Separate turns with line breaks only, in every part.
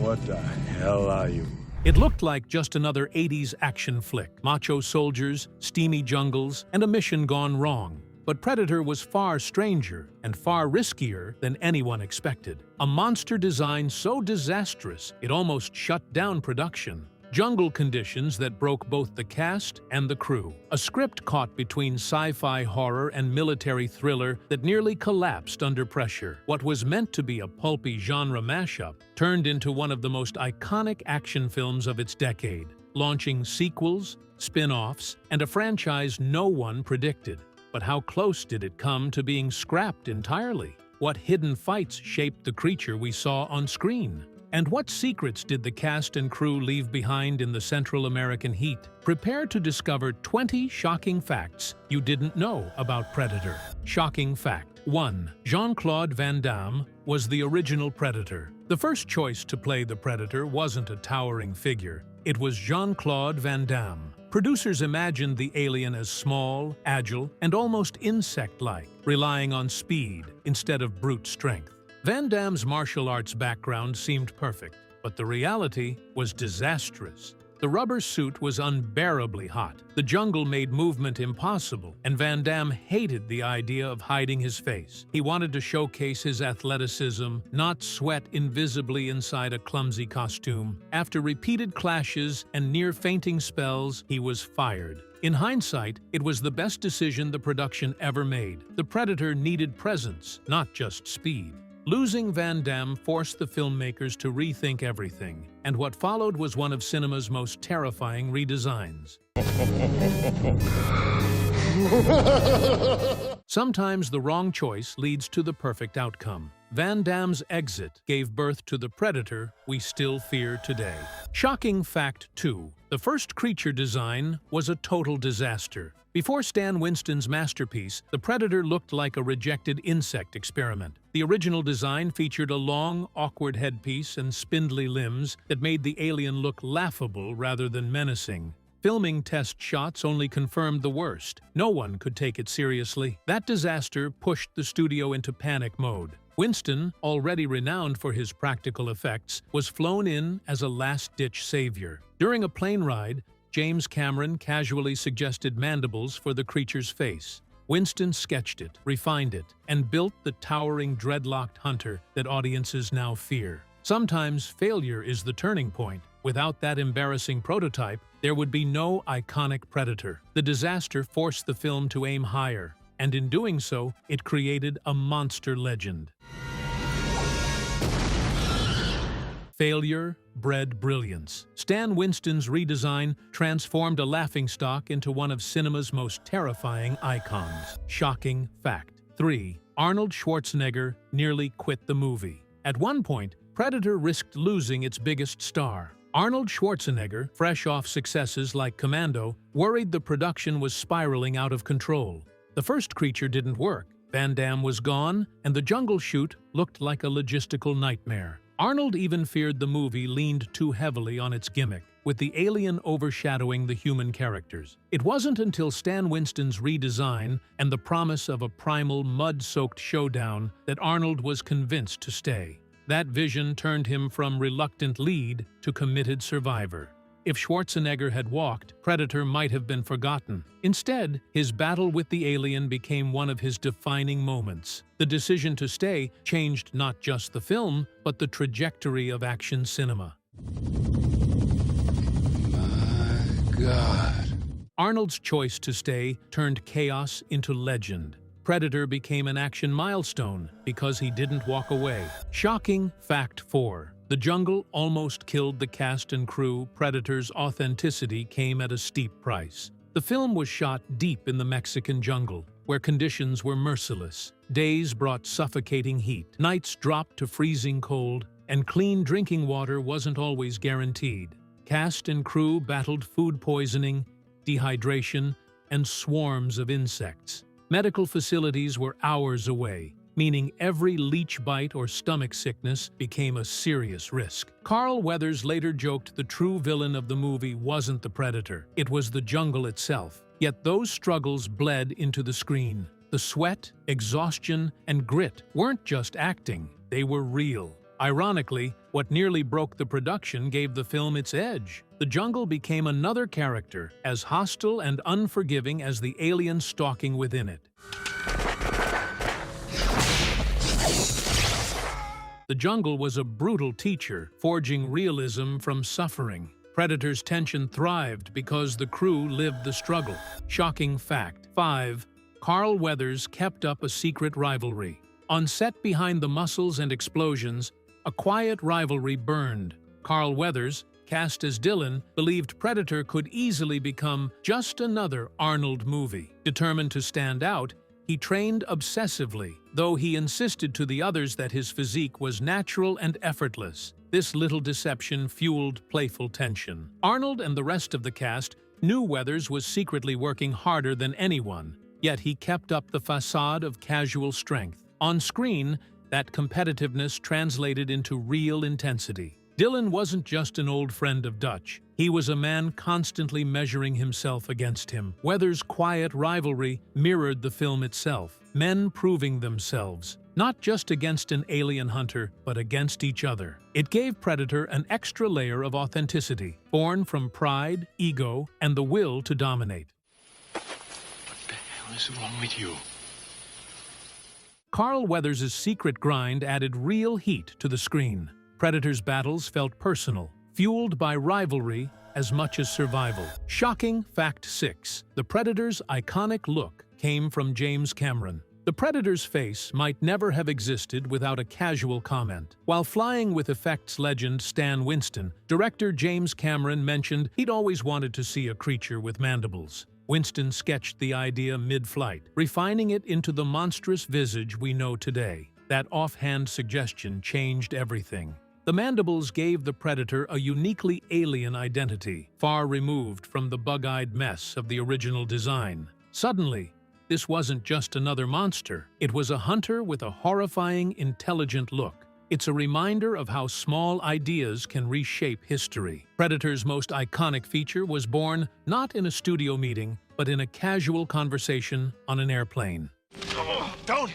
What the hell are you?
It looked like just another 80s action flick. Macho soldiers, steamy jungles, and a mission gone wrong. But Predator was far stranger and far riskier than anyone expected. A monster design so disastrous it almost shut down production. Jungle conditions that broke both the cast and the crew. A script caught between sci-fi horror and military thriller that nearly collapsed under pressure. What was meant to be a pulpy genre mashup turned into one of the most iconic action films of its decade, launching sequels, spin-offs, and a franchise no one predicted. But how close did it come to being scrapped entirely? What hidden fights shaped the creature we saw on screen? And what secrets did the cast and crew leave behind in the Central American heat? Prepare to discover 20 shocking facts you didn't know about Predator. Shocking fact 1. Jean-Claude Van Damme was the original Predator. The first choice to play the Predator wasn't a towering figure. It was Jean-Claude Van Damme. Producers imagined the alien as small, agile, and almost insect-like, relying on speed instead of brute strength. Van Damme's martial arts background seemed perfect, but the reality was disastrous. The rubber suit was unbearably hot, the jungle made movement impossible, and Van Damme hated the idea of hiding his face. He wanted to showcase his athleticism, not sweat invisibly inside a clumsy costume. After repeated clashes and near-fainting spells, he was fired. In hindsight, it was the best decision the production ever made. The Predator needed presence, not just speed. Losing Van Damme forced the filmmakers to rethink everything, and what followed was one of cinema's most terrifying redesigns. Sometimes the wrong choice leads to the perfect outcome. Van Damme's exit gave birth to the Predator we still fear today. Shocking fact 2. The first creature design was a total disaster. Before Stan Winston's masterpiece, the Predator looked like a rejected insect experiment. The original design featured a long, awkward headpiece and spindly limbs that made the alien look laughable rather than menacing. Filming test shots only confirmed the worst. No one could take it seriously. That disaster pushed the studio into panic mode. Winston, already renowned for his practical effects, was flown in as a last-ditch savior. During a plane ride, James Cameron casually suggested mandibles for the creature's face. Winston sketched it, refined it, and built the towering dreadlocked hunter that audiences now fear. Sometimes failure is the turning point. Without that embarrassing prototype, there would be no iconic Predator. The disaster forced the film to aim higher, and in doing so, it created a monster legend. Failure bred brilliance. Stan Winston's redesign transformed a laughingstock into one of cinema's most terrifying icons. Shocking fact 3. Arnold Schwarzenegger nearly quit the movie. At one point, Predator risked losing its biggest star. Arnold Schwarzenegger, fresh off successes like Commando, worried the production was spiraling out of control. The first creature didn't work. Van Damme was gone, and the jungle shoot looked like a logistical nightmare. Arnold even feared the movie leaned too heavily on its gimmick, with the alien overshadowing the human characters. It wasn't until Stan Winston's redesign and the promise of a primal, mud-soaked showdown that Arnold was convinced to stay. That vision turned him from reluctant lead to committed survivor. If Schwarzenegger had walked, Predator might have been forgotten. Instead, his battle with the alien became one of his defining moments. The decision to stay changed not just the film, but the trajectory of action cinema.
My God.
Arnold's choice to stay turned chaos into legend. Predator became an action milestone because he didn't walk away. Shocking fact 4. The jungle almost killed the cast and crew. Predator's authenticity came at a steep price. The film was shot deep in the Mexican jungle, where conditions were merciless. Days brought suffocating heat, nights dropped to freezing cold, and clean drinking water wasn't always guaranteed. Cast and crew battled food poisoning, dehydration, and swarms of insects. Medical facilities were hours away, meaning every leech bite or stomach sickness became a serious risk. Carl Weathers later joked the true villain of the movie wasn't the Predator, it was the jungle itself. Yet those struggles bled into the screen. The sweat, exhaustion, and grit weren't just acting, they were real. Ironically, what nearly broke the production gave the film its edge. The jungle became another character, as hostile and unforgiving as the alien stalking within it. The jungle was a brutal teacher, forging realism from suffering. Predator's tension thrived because the crew lived the struggle. Shocking fact. 5. Carl Weathers kept up a secret rivalry. On set behind the muscles and explosions, a quiet rivalry burned. Carl Weathers, cast as Dillon, believed Predator could easily become just another Arnold movie. Determined to stand out, he trained obsessively, though he insisted to the others that his physique was natural and effortless. This little deception fueled playful tension. Arnold and the rest of the cast knew Weathers was secretly working harder than anyone, yet he kept up the facade of casual strength. On screen, that competitiveness translated into real intensity. Dillon wasn't just an old friend of Dutch. He was a man constantly measuring himself against him. Weathers' quiet rivalry mirrored the film itself, men proving themselves, not just against an alien hunter, but against each other. It gave Predator an extra layer of authenticity, born from pride, ego, and the will to dominate.
What the hell is wrong with you?
Carl Weathers' secret grind added real heat to the screen. Predator's battles felt personal, fueled by rivalry as much as survival. Shocking fact 6. The Predator's iconic look came from James Cameron. The Predator's face might never have existed without a casual comment. While flying with effects legend Stan Winston, director James Cameron mentioned he'd always wanted to see a creature with mandibles. Winston sketched the idea mid-flight, refining it into the monstrous visage we know today. That offhand suggestion changed everything. The mandibles gave the Predator a uniquely alien identity, far removed from the bug-eyed mess of the original design. Suddenly, this wasn't just another monster. It was a hunter with a horrifying, intelligent look. It's a reminder of how small ideas can reshape history. Predator's most iconic feature was born not in a studio meeting, but in a casual conversation on an airplane.
Oh, don't!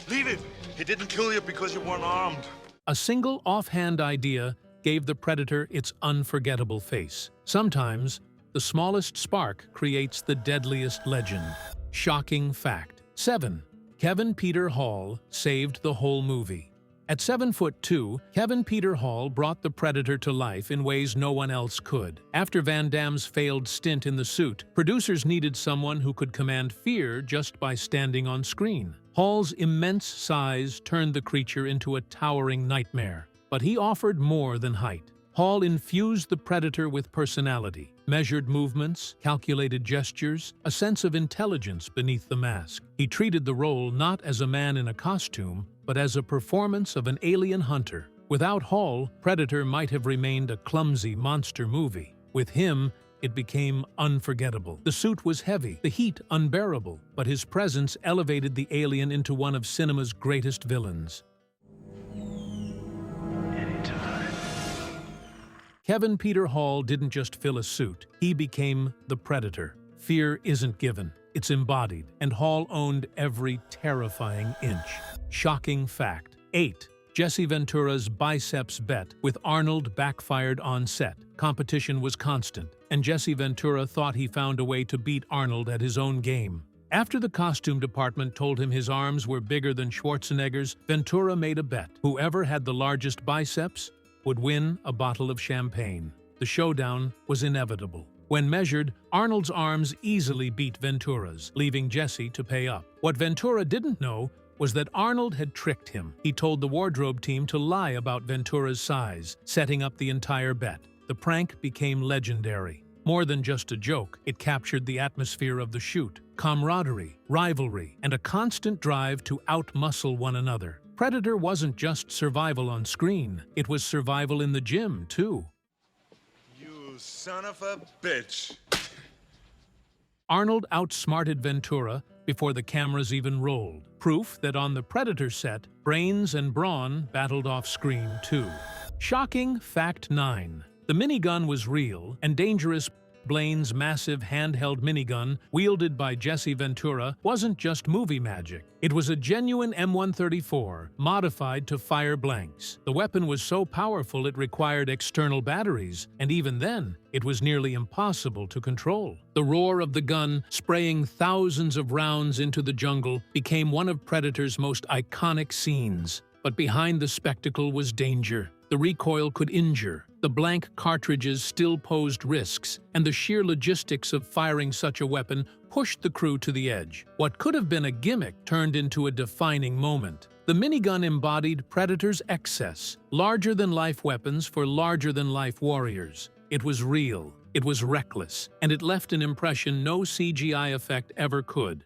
Leave it! He didn't kill you because you weren't armed.
A single offhand idea gave the Predator its unforgettable face. Sometimes, the smallest spark creates the deadliest legend. Shocking fact. 7. Kevin Peter Hall saved the whole movie. At 7'2", Kevin Peter Hall brought the Predator to life in ways no one else could. After Van Damme's failed stint in the suit, producers needed someone who could command fear just by standing on screen. Hall's immense size turned the creature into a towering nightmare, but he offered more than height. Hall infused the Predator with personality, measured movements, calculated gestures, a sense of intelligence beneath the mask. He treated the role not as a man in a costume, but as a performance of an alien hunter. Without Hall, Predator might have remained a clumsy monster movie. With him, it became unforgettable. The suit was heavy, the heat unbearable, but his presence elevated the alien into one of cinema's greatest villains. Kevin Peter Hall didn't just fill a suit, he became the Predator. Fear isn't given, it's embodied, and Hall owned every terrifying inch. Shocking fact. 8. Jesse Ventura's biceps bet with Arnold backfired on set. Competition was constant, and Jesse Ventura thought he found a way to beat Arnold at his own game. After the costume department told him his arms were bigger than Schwarzenegger's, Ventura made a bet. Whoever had the largest biceps would win a bottle of champagne. The showdown was inevitable. When measured, Arnold's arms easily beat Ventura's, leaving Jesse to pay up. What Ventura didn't know was that Arnold had tricked him. He told the wardrobe team to lie about Ventura's size, setting up the entire bet. The prank became legendary. More than just a joke, it captured the atmosphere of the shoot, camaraderie, rivalry, and a constant drive to out-muscle one another. Predator wasn't just survival on screen, it was survival in the gym, too.
You son of a bitch.
Arnold outsmarted Ventura before the cameras even rolled. Proof that on the Predator set, brains and brawn battled off-screen, too. Shocking fact 9. The minigun was real and dangerous, Blaine's massive handheld minigun, wielded by Jesse Ventura, wasn't just movie magic. It was a genuine M134, modified to fire blanks. The weapon was so powerful it required external batteries, and even then, it was nearly impossible to control. The roar of the gun, spraying thousands of rounds into the jungle, became one of Predator's most iconic scenes. But behind the spectacle was danger. The recoil could injure, the blank cartridges still posed risks, and the sheer logistics of firing such a weapon pushed the crew to the edge. What could have been a gimmick turned into a defining moment. The minigun embodied Predator's excess, larger-than-life weapons for larger-than-life warriors. It was real, it was reckless, and it left an impression no CGI effect ever could.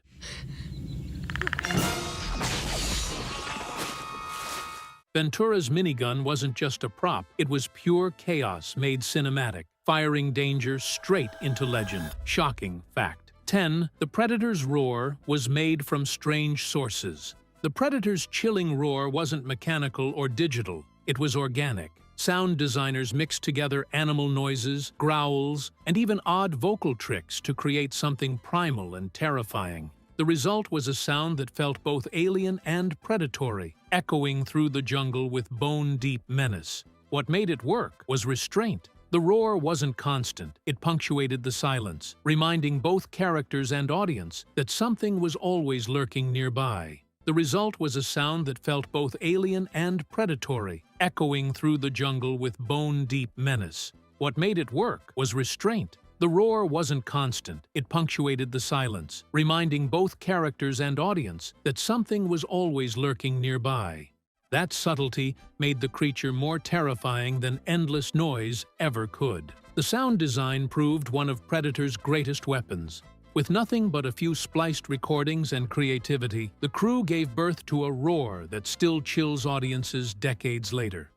Ventura's minigun wasn't just a prop, it was pure chaos made cinematic, firing danger straight into legend. Shocking fact. 10. The Predator's roar was made from strange sources. The Predator's chilling roar wasn't mechanical or digital, it was organic. Sound designers mixed together animal noises, growls, and even odd vocal tricks to create something primal and terrifying. The result was a sound that felt both alien and predatory, echoing through the jungle with bone-deep menace. What made it work was restraint. The roar wasn't constant, it punctuated the silence, reminding both characters and audience that something was always lurking nearby. The result was a sound that felt both alien and predatory, echoing through the jungle with bone-deep menace. What made it work was restraint. The roar wasn't constant, it punctuated the silence, reminding both characters and audience that something was always lurking nearby. That subtlety made the creature more terrifying than endless noise ever could. The sound design proved one of Predator's greatest weapons. With nothing but a few spliced recordings and creativity, the crew gave birth to a roar that still chills audiences decades later.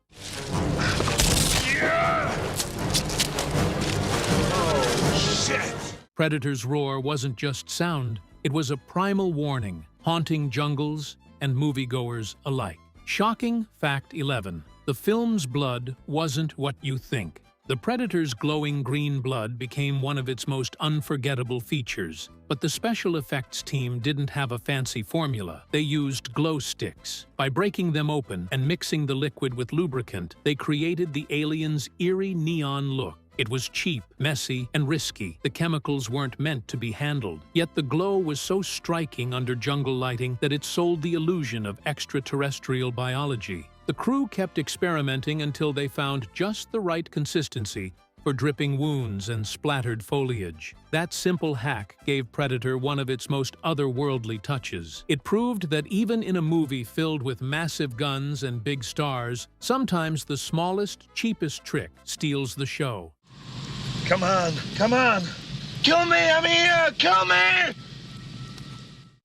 Predator's roar wasn't just sound, it was a primal warning, haunting jungles and moviegoers alike. Shocking fact 11. The film's blood wasn't what you think. The Predator's glowing green blood became one of its most unforgettable features. But the special effects team didn't have a fancy formula. They used glow sticks. By breaking them open and mixing the liquid with lubricant, they created the alien's eerie neon look. It was cheap, messy, and risky. The chemicals weren't meant to be handled. Yet the glow was so striking under jungle lighting that it sold the illusion of extraterrestrial biology. The crew kept experimenting until they found just the right consistency for dripping wounds and splattered foliage. That simple hack gave Predator one of its most otherworldly touches. It proved that even in a movie filled with massive guns and big stars, sometimes the smallest, cheapest trick steals the show.
Come on, come on. Kill me, I'm here, kill me!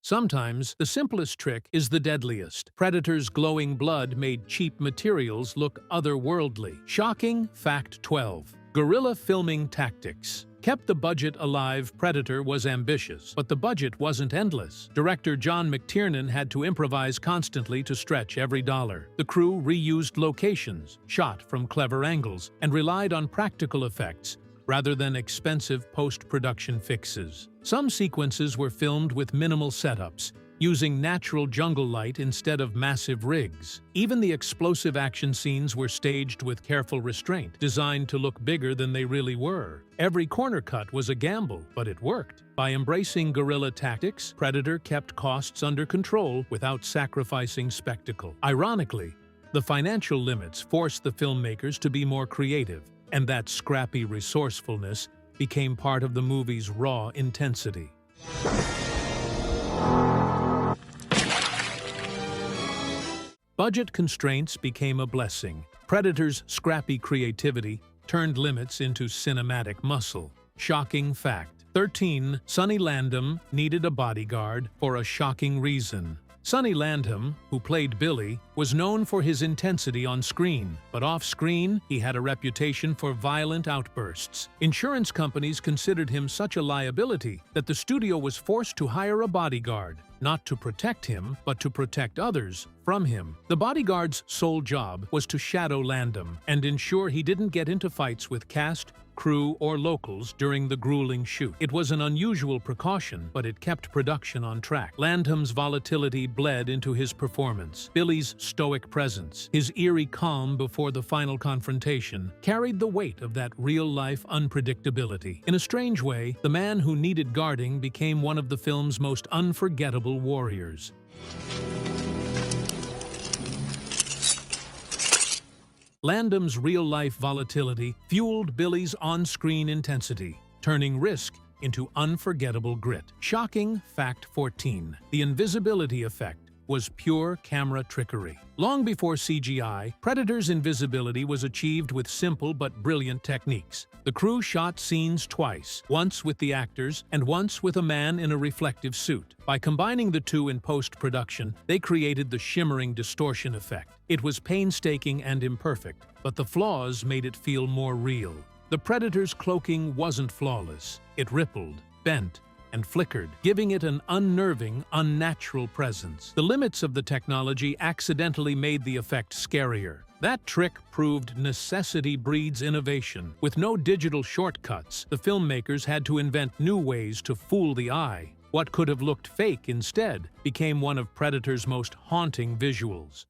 Sometimes, the simplest trick is the deadliest. Predator's glowing blood made cheap materials look otherworldly. Shocking fact 12. Guerrilla filming tactics. Kept the budget alive, Predator was ambitious, but the budget wasn't endless. Director John McTiernan had to improvise constantly to stretch every dollar. The crew reused locations, shot from clever angles, and relied on practical effects rather than expensive post-production fixes. Some sequences were filmed with minimal setups, using natural jungle light instead of massive rigs. Even the explosive action scenes were staged with careful restraint, designed to look bigger than they really were. Every corner cut was a gamble, but it worked. By embracing guerrilla tactics, Predator kept costs under control without sacrificing spectacle. Ironically, the financial limits forced the filmmakers to be more creative, and that scrappy resourcefulness became part of the movie's raw intensity. Budget constraints became a blessing. Predator's scrappy creativity turned limits into cinematic muscle. Shocking fact. 13. Sonny Landham needed a bodyguard for a shocking reason. Sonny Landham, who played Billy, was known for his intensity on screen, but off-screen, he had a reputation for violent outbursts. Insurance companies considered him such a liability that the studio was forced to hire a bodyguard, not to protect him, but to protect others from him. The bodyguard's sole job was to shadow Landham and ensure he didn't get into fights with cast crew or locals during the grueling shoot. It was an unusual precaution, but it kept production on track. Landham's volatility bled into his performance. Billy's stoic presence, his eerie calm before the final confrontation, carried the weight of that real-life unpredictability. In a strange way, the man who needed guarding became one of the film's most unforgettable warriors. Landham's real-life volatility fueled Billy's on-screen intensity, turning risk into unforgettable grit. Shocking fact 14. The invisibility effect was pure camera trickery. Long before CGI, Predator's invisibility was achieved with simple but brilliant techniques. The crew shot scenes twice, once with the actors and once with a man in a reflective suit. By combining the two in post-production, they created the shimmering distortion effect. It was painstaking and imperfect, but the flaws made it feel more real. The Predator's cloaking wasn't flawless. It rippled, bent, and flickered, giving it an unnerving, unnatural presence. The limits of the technology accidentally made the effect scarier. That trick proved necessity breeds innovation. With no digital shortcuts, the filmmakers had to invent new ways to fool the eye. What could have looked fake instead became one of Predator's most haunting visuals.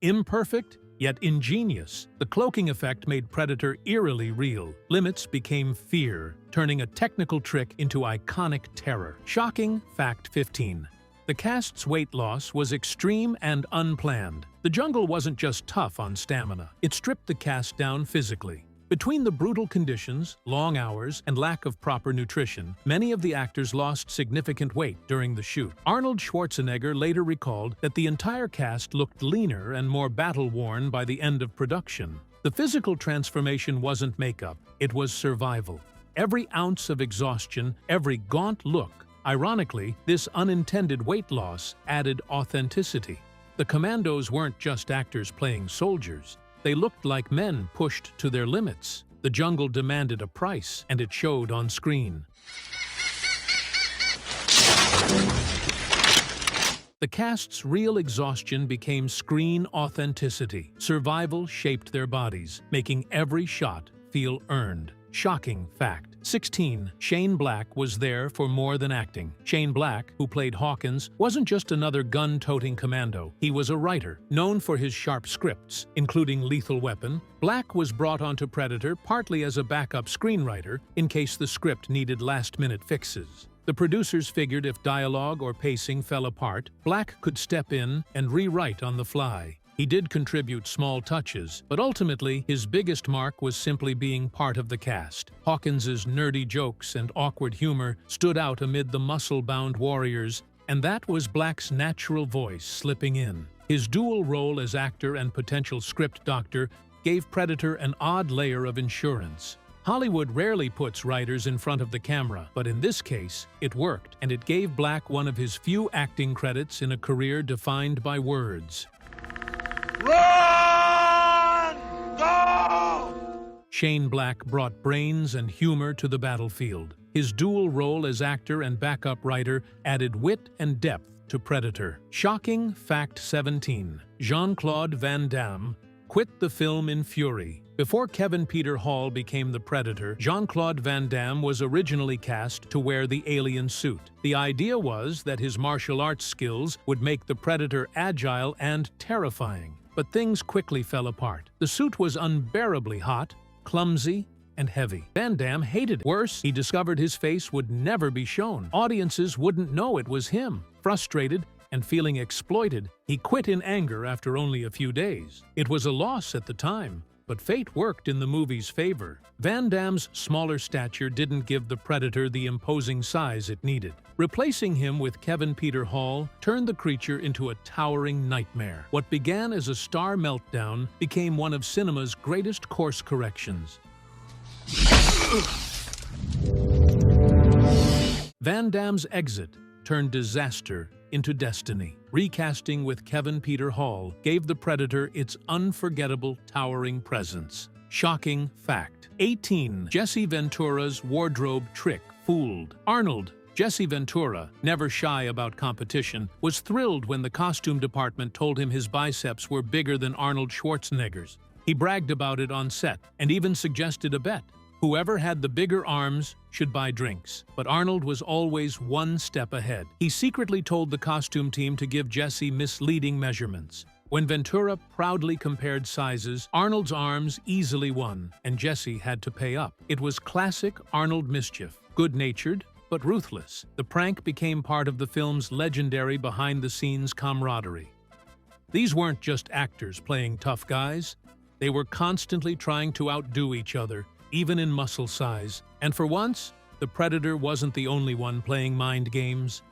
Imperfect, yet ingenious, the cloaking effect made Predator eerily real. Limits became fear, turning a technical trick into iconic terror. Shocking fact 15. The cast's weight loss was extreme and unplanned. The jungle wasn't just tough on stamina, it stripped the cast down physically. Between the brutal conditions, long hours, and lack of proper nutrition, many of the actors lost significant weight during the shoot. Arnold Schwarzenegger later recalled that the entire cast looked leaner and more battle-worn by the end of production. The physical transformation wasn't makeup, it was survival. Every ounce of exhaustion, every gaunt look. Ironically, this unintended weight loss added authenticity. The commandos weren't just actors playing soldiers. They looked like men pushed to their limits. The jungle demanded a price, and it showed on screen. The cast's real exhaustion became screen authenticity. Survival shaped their bodies, making every shot feel earned. Shocking fact 16. Shane Black was there for more than acting. Shane Black, who played Hawkins, wasn't just another gun-toting commando. He was a writer, known for his sharp scripts, including Lethal Weapon. Black was brought onto Predator partly as a backup screenwriter in case the script needed last-minute fixes. The producers figured if dialogue or pacing fell apart, Black could step in and rewrite on the fly. He did contribute small touches, but ultimately his biggest mark was simply being part of the cast. Hawkins's nerdy jokes and awkward humor stood out amid the muscle-bound warriors, and that was Black's natural voice slipping in. His dual role as actor and potential script doctor gave Predator an odd layer of insurance. Hollywood rarely puts writers in front of the camera, but in this case, it worked, and it gave Black one of his few acting credits in a career defined by words.
Run! Go!
Shane Black brought brains and humor to the battlefield. His dual role as actor and backup writer added wit and depth to Predator. Shocking fact 17. Jean-Claude Van Damme quit the film in fury. Before Kevin Peter Hall became the Predator, Jean-Claude Van Damme was originally cast to wear the alien suit. The idea was that his martial arts skills would make the Predator agile and terrifying. But things quickly fell apart. The suit was unbearably hot, clumsy, and heavy. Van Damme hated it. Worse, he discovered his face would never be shown. Audiences wouldn't know it was him. Frustrated and feeling exploited, he quit in anger after only a few days. It was a loss at the time, but fate worked in the movie's favor. Van Damme's smaller stature didn't give the Predator the imposing size it needed. Replacing him with Kevin Peter Hall turned the creature into a towering nightmare. What began as a star meltdown became one of cinema's greatest course corrections. Van Damme's exit turned disaster into destiny. Recasting with Kevin Peter Hall gave the Predator its unforgettable, towering presence. Shocking fact 18. Jesse Ventura's wardrobe trick fooled. Arnold, Jesse Ventura, never shy about competition, was thrilled when the costume department told him his biceps were bigger than Arnold Schwarzenegger's. He bragged about it on set and even suggested a bet. Whoever had the bigger arms should buy drinks. But Arnold was always one step ahead. He secretly told the costume team to give Jesse misleading measurements. When Ventura proudly compared sizes, Arnold's arms easily won, and Jesse had to pay up. It was classic Arnold mischief, good-natured, but ruthless. The prank became part of the film's legendary behind-the-scenes camaraderie. These weren't just actors playing tough guys. They were constantly trying to outdo each other, even in muscle size. And for once, the Predator wasn't the only one playing mind games.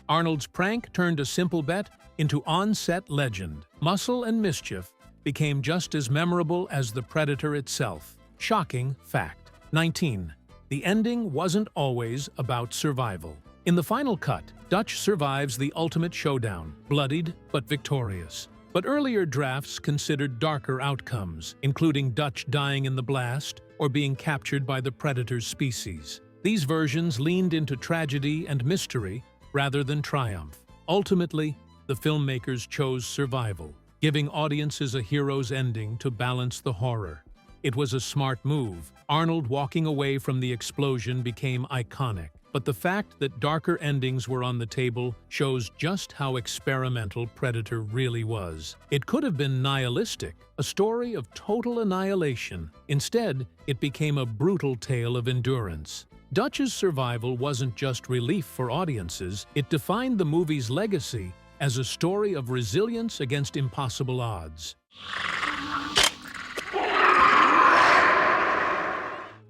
Arnold's prank turned a simple bet into on-set legend. Muscle and mischief became just as memorable as the Predator itself. Shocking fact. 19. The ending wasn't always about survival. In the final cut, Dutch survives the ultimate showdown, bloodied but victorious. But earlier drafts considered darker outcomes, including Dutch dying in the blast or being captured by the Predator's species. These versions leaned into tragedy and mystery rather than triumph. Ultimately, the filmmakers chose survival, giving audiences a hero's ending to balance the horror. It was a smart move. Arnold walking away from the explosion became iconic. But the fact that darker endings were on the table shows just how experimental Predator really was. It could have been nihilistic, a story of total annihilation. Instead, it became a brutal tale of endurance. Dutch's survival wasn't just relief for audiences, it defined the movie's legacy as a story of resilience against impossible odds.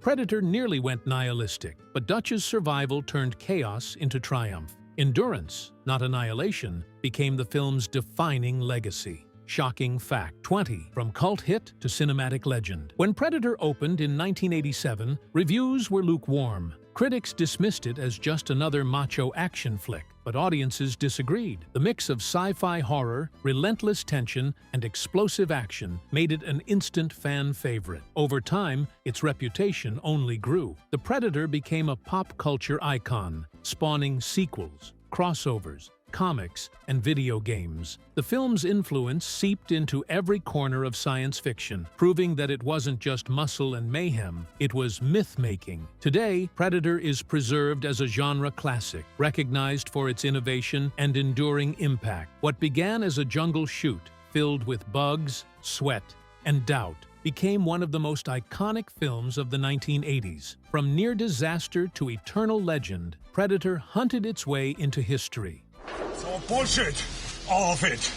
Predator nearly went nihilistic, but Dutch's survival turned chaos into triumph. Endurance, not annihilation, became the film's defining legacy. Shocking fact. 20. From cult hit to cinematic legend. When Predator opened in 1987, reviews were lukewarm. Critics dismissed it as just another macho action flick, but audiences disagreed. The mix of sci-fi horror, relentless tension, and explosive action made it an instant fan favorite. Over time, its reputation only grew. The Predator became a pop culture icon, spawning sequels, crossovers, comics, and video games. The film's influence seeped into every corner of science fiction, proving that it wasn't just muscle and mayhem, it was myth-making. Today, Predator is preserved as a genre classic, recognized for its innovation and enduring impact. What began as a jungle shoot, filled with bugs, sweat, and doubt, became one of the most iconic films of the 1980s. From near disaster to eternal legend, Predator hunted its way into history.
It's all bullshit. All of it.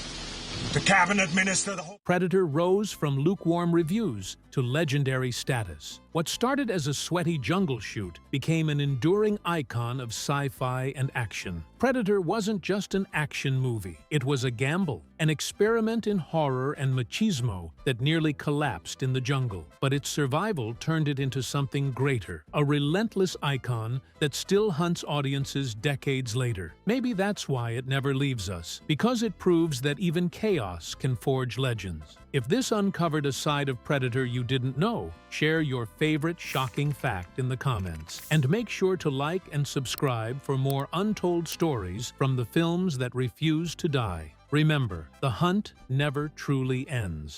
The cabinet minister, the whole...
Predator rose from lukewarm reviews to legendary status. What started as a sweaty jungle shoot became an enduring icon of sci-fi and action. Predator wasn't just an action movie. It was a gamble, an experiment in horror and machismo that nearly collapsed in the jungle. But its survival turned it into something greater, a relentless icon that still hunts audiences decades later. Maybe that's why it never leaves us, because it proves that even chaos can forge legends. If this uncovered a side of Predator you didn't know, share your favorite shocking fact in the comments. And make sure to like and subscribe for more untold stories from the films that refuse to die. Remember, the hunt never truly ends.